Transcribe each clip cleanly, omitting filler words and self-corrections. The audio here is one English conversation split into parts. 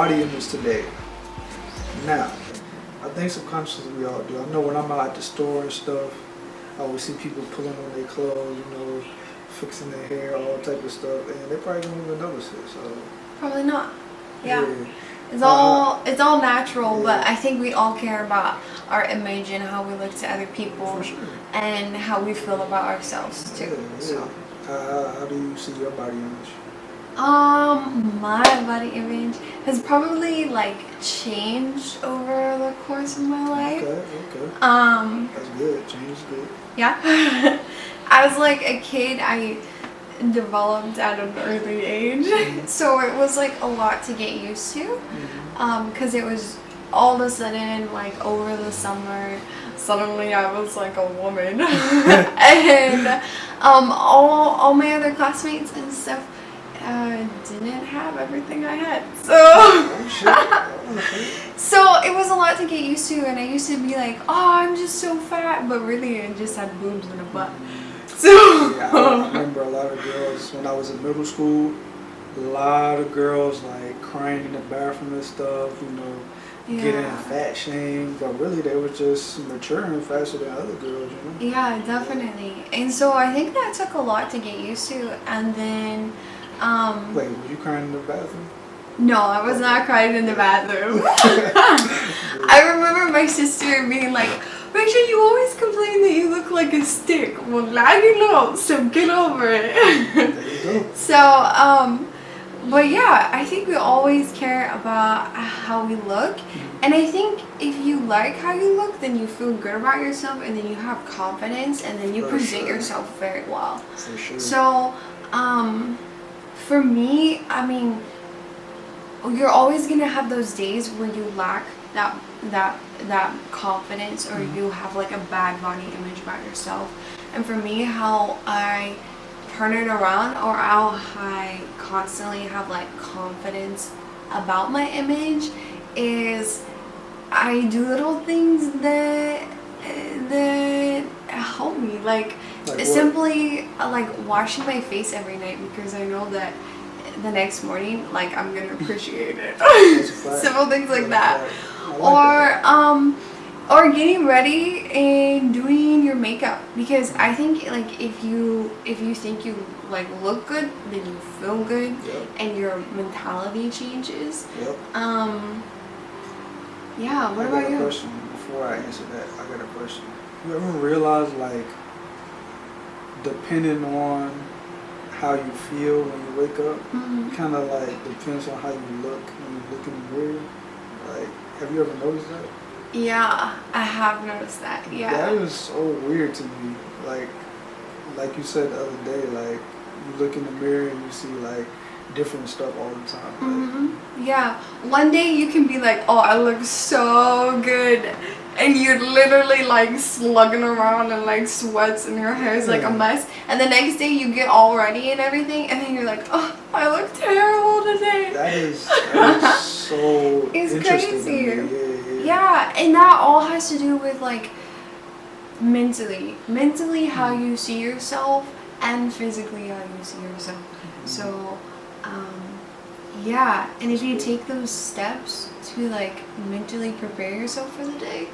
body image today. Now, I think subconsciously we all do. I know when I'm out at the store and stuff, I always see people pulling on their clothes, you know, fixing their hair, all type of stuff, and they probably don't even notice it. So probably not. Yeah. It's all natural, but I think we all care about our image and how we look to other people, and how we feel about ourselves too. So, how do you see your body image? My body image has probably like changed over the course of my life. Okay. That's good. Change is good. Yeah. As like a kid, I developed at an early age, so it was like a lot to get used to, because it was all of a sudden, like over the summer, suddenly I was like a woman. And all my other classmates and stuff didn't have everything I had, so it was a lot to get used to, and I used to be like, oh, I'm just so fat, but really I just had boobs and a butt. So yeah, I remember a lot of girls when I was in middle school, a lot of girls like crying in the bathroom and stuff, you know, getting fat shamed, but really they were just maturing faster than other girls, you know? Yeah, definitely. And so I think that took a lot to get used to, and then wait, were you crying in the bathroom? No, I was not crying in the bathroom. I remember my sister being like, Rachel, you always complain that you look like a stick. Well, now you know, so get over it. There you go. So, but yeah, I think we always care about how we look. And I think if you like how you look, then you feel good about yourself, and then you have confidence, and then you present yourself very well. For sure. So, for me, I mean, you're always gonna have those days where you lack that confidence, or you have like a bad body image about yourself. And for me, how I turn it around, or how I constantly have like confidence about my image, is I do little things that help me, like simply like washing my face every night, because I know that the next morning, like, I'm gonna appreciate it. Simple things like that. Or getting ready and doing your makeup, because I think like if you think you like look good, then you feel good, and your mentality changes. Yeah. What about you? Question. Before I answer that, I got a question. You ever realize, like, depending on how you feel when you wake up, kind of like depends on how you look when you look in the mirror? Like, have you ever noticed that? Yeah, I have noticed that. Yeah. That is so weird to me. Like you said the other day, like, you look in the mirror and you see like different stuff all the time. Yeah. One day you can be like, oh, I look so good, and you're literally like slugging around in like sweats, and your hair is like a mess. And the next day you get all ready and everything, and then you're like, oh, I look terrible today. That is so it's interesting. crazy. Yeah, and that all has to do with like mentally how you see yourself, and physically how you see yourself. So yeah, and if you take those steps to like mentally prepare yourself for the day,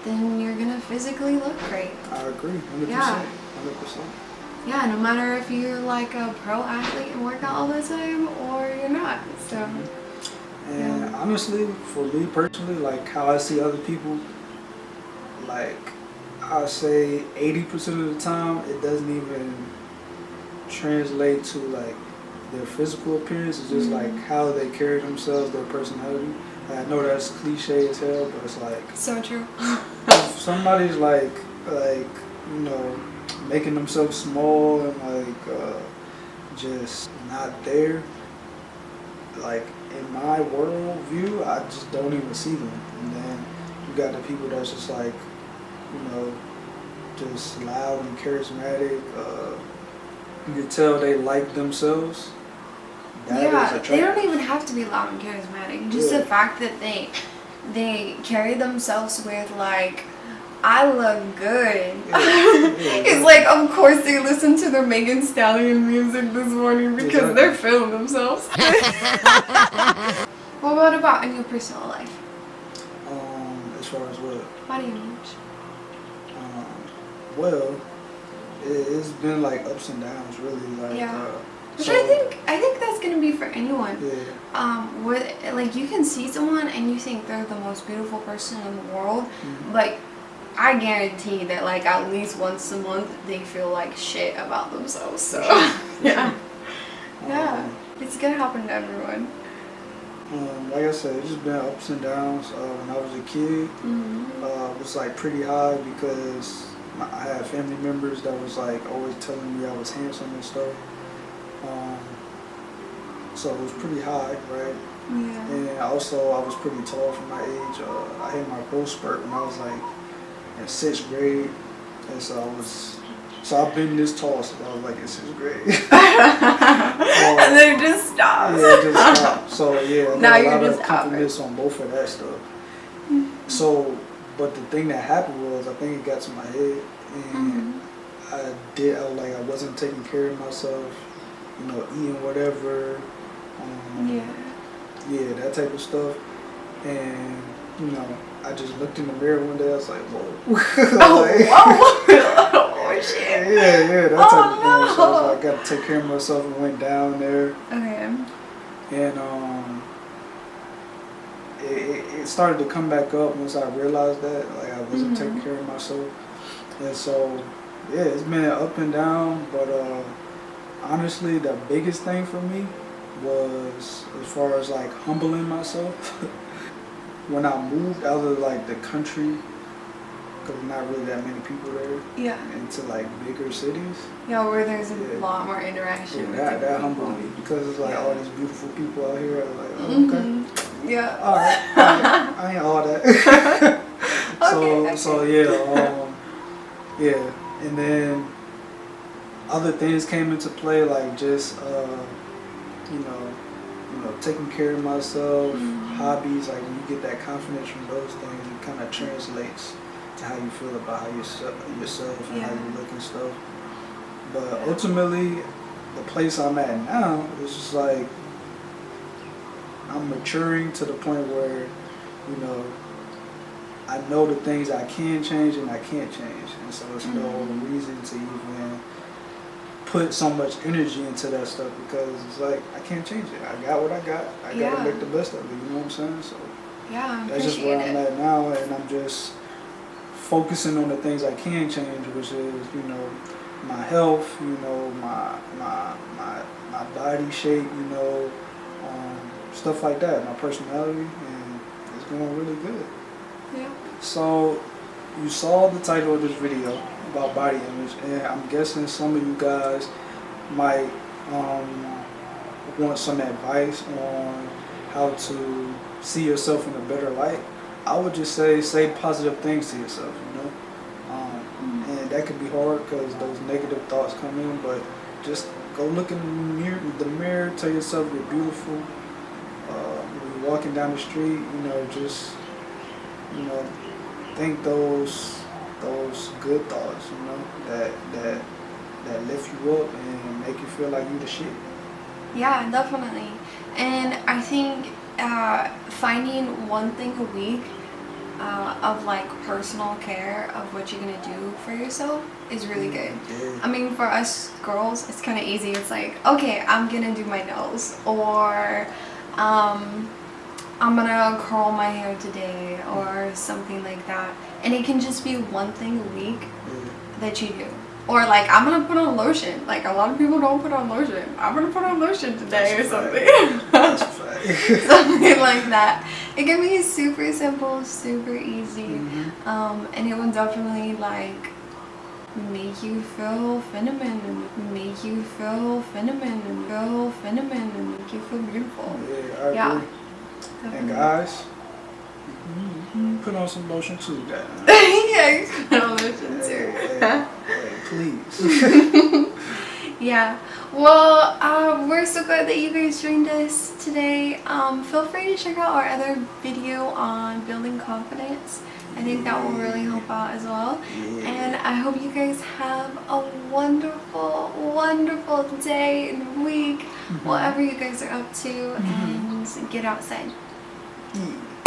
then you're gonna physically look great. I agree, 100%. Yeah. 100%. Yeah, no matter if you're like a pro athlete and work out all the time, or you're not. So. And honestly, for me personally, like how I see other people, like I say 80% of the time, it doesn't even translate to like their physical appearance. It's just like how they carry themselves, their personality. I know that's cliche as hell, but it's like so true. If somebody's like you know, making themselves small and like just not there, like in my world view, I just don't even see them. And then you got the people that's just like, you know, just loud and charismatic. You can tell they like themselves. That they don't even have to be loud and charismatic. Just the fact that they carry themselves with like, I look good. It's like, of course they listen to their Megan Thee Stallion music this morning because they're feeling themselves. what about in your personal life? As far as what? Body image. Well, it's been like ups and downs, really. Like, Yeah. Which so, I think that's gonna be for anyone. yeah. With like you can see someone and you think they're the most beautiful person in the world, Mhm. like I guarantee that like at least once a month they feel like shit about themselves. So yeah, yeah, it's gonna happen to everyone. Like I said, it's just been ups and downs. When I was a kid, it was like pretty high because I had family members that was like always telling me I was handsome and stuff. So it was pretty high, right? Yeah. And also I was pretty tall for my age. I had my growth spurt when I was like in 6th grade, and so I've been this tall since I was like in 6th grade. And then it just stops. Yeah, it just stopped. So yeah, I Now got a you're lot of just compliments on both of that stuff. So, but the thing that happened was I think it got to my head, and I wasn't taking care of myself, you know, eating whatever, yeah, that type of stuff, and you know, I just looked in the mirror one day. I was like, whoa. Oh shit. Yeah, that type of thing. So I was like, I got to take care of myself and went down there. Okay. And it started to come back up once I realized that, like, I wasn't taking care of myself. And so, yeah, it's been up and down, but honestly, the biggest thing for me was, as far as like humbling myself, when I moved out of like the country, because not really that many people there, into like bigger cities. Yeah, where there's a lot more interaction. Yeah, that humbled me, because it's like all these beautiful people out here. I'm like, oh, okay. Yeah. All right. I ain't all that. So yeah, and then other things came into play, like just you know, taking care of myself, hobbies. Like when you get that confidence from those things, it kind of translates to how you feel about how yourself and how you look and stuff. But ultimately, the place I'm at now is just like I'm maturing to the point where, you know, I know the things I can change and I can't change, and so there's no reason to even put so much energy into that stuff, because it's like I can't change it. I got what I got. I gotta make the best of it. You know what I'm saying? So that's just where I'm at now, and I'm just focusing on the things I can change, which is, you know, my health, you know, my body shape, you know, stuff like that, my personality, and it's going really good. Yeah. So you saw the title of this video about body image, and I'm guessing some of you guys might want some advice on how to see yourself in a better light. I would just say positive things to yourself, you know. And that could be hard because those negative thoughts come in, but just go look in the mirror, tell yourself you're beautiful. When you're walking down the street, you know, just, you know, think those good thoughts, you know, that lift you up and make you feel like you the shit. Yeah, definitely. And I think finding one thing a week of like personal care of what you're gonna do for yourself is really good. Yeah. I mean, for us girls, it's kind of easy. It's like, okay, I'm gonna do my nails, or I'm gonna curl my hair today, or something like that. And it can just be one thing a week that you do. Or like, I'm gonna put on lotion. Like, a lot of people don't put on lotion. I'm gonna put on lotion today, or something. That's a fact. Something like that. It can be super simple, super easy, and it will definitely like make you feel feminine, and make you feel feminine, and feel feminine, and make you feel beautiful. Yeah, I agree. And guys, put on some lotion too, guys. Yeah, you can put on lotion too. Hey, please. Yeah. Well, we're so glad that you guys joined us today. Feel free to check out our other video on building confidence. I think that will really help out as well. And I hope you guys have a wonderful, wonderful day and week, whatever you guys are up to, and get outside. E.